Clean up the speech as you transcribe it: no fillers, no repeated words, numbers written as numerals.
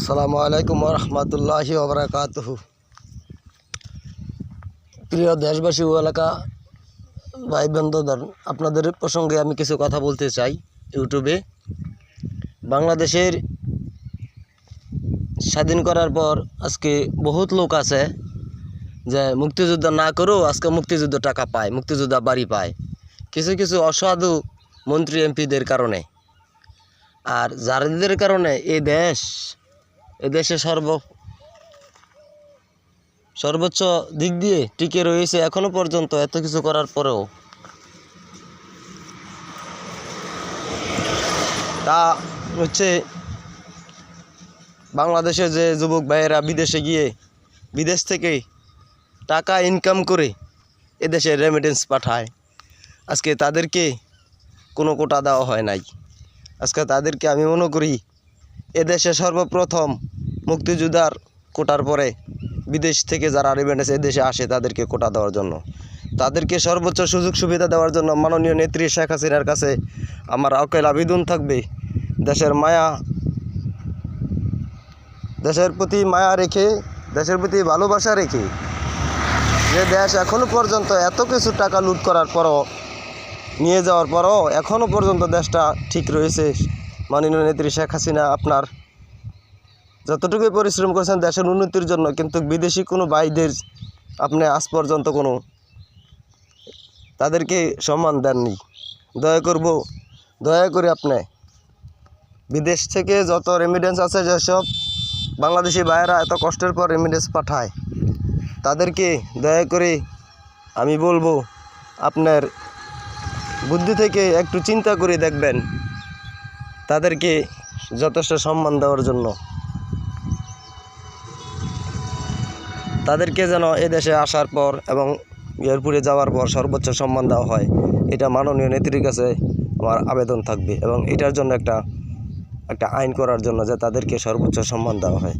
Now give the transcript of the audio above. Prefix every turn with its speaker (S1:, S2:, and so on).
S1: আসসালামু আলাইকুম ওয়া রাহমাতুল্লাহি ওয়া বারাকাতুহু। প্রিয় দেশবাসী ও এলাকা ভাই বন্ধুদের, আপনাদের প্রসঙ্গে আমি কিছু কথা বলতে চাই। ইউটিউবে বাংলাদেশের স্বাধীন করার পর আজকে বহুত লোক আছে যে মুক্তিযুদ্ধ না করেও আজকে মুক্তিযুদ্ধ টাকা পায়, মুক্তিযোদ্ধা বাড়ি পায়, কিছু কিছু অসাধু মন্ত্রী এমপিদের কারণে। আর যাদের কারণে এই দেশে সর্বোচ্চ দিক দিয়ে টিকে রয়েছে এখনো পর্যন্ত। এত কিছু করার পরেও তা হচ্ছে বাংলাদেশে যে যুবক ভাইয়েরা বিদেশে গিয়ে বিদেশ থেকে টাকা ইনকাম করে এদেশে রেমিটেন্স পাঠায়, আজকে তাদেরকে কোনো কোটা দেওয়া হয় নাই। আজকে তাদেরকে আমি মনে করি এদেশে সর্বপ্রথম মুক্তিযোদ্ধার কোটার পরে বিদেশ থেকে যারা রেমিটেন্স এদেশে আসে তাদেরকে কোটা দেওয়ার জন্য, তাদেরকে সর্বোচ্চ সুযোগ সুবিধা দেওয়ার জন্য মাননীয় নেত্রী শেখ হাসিনার কাছে আমার আকুল আবেদন থাকবে। দেশের প্রতি মায়া রেখে, দেশের প্রতি ভালোবাসা রেখে, যে দেশ এখনও পর্যন্ত এত কিছু টাকা লুট করার পরও, নিয়ে যাওয়ার পরও এখনও পর্যন্ত দেশটা ঠিক রয়েছে। মাননীয় নেত্রী শেখ হাসিনা আপনার যতটুকুই পরিশ্রম করেছেন দেশের উন্নতির জন্য, কিন্তু বিদেশি কোনো ভাইদের আপনি আজ পর্যন্ত কোনো তাদেরকে সম্মান দেননি। দয়া করে আপনি বিদেশ থেকে যত রেমিটেন্স আছে, যেসব বাংলাদেশি ভাইয়েরা এত কষ্টের পর রেমিটেন্স পাঠায়, তাদেরকে দয়া করে আমি বলবো আপনার বুদ্ধি থেকে একটু চিন্তা করে দেখবেন, তাদেরকে যথেষ্ট সম্মান দেওয়ার জন্য, তাদেরকে যেন এদেশে আসার পর এবং এয়ারপোর্টে যাওয়ার পর সর্বোচ্চ সম্মান দেওয়া হয়। এটা মাননীয় নেত্রীর কাছে আমার আবেদন থাকবে এবং এটার জন্য একটা আইন করার জন্য যে তাদেরকে সর্বোচ্চ সম্মান দেওয়া হয়।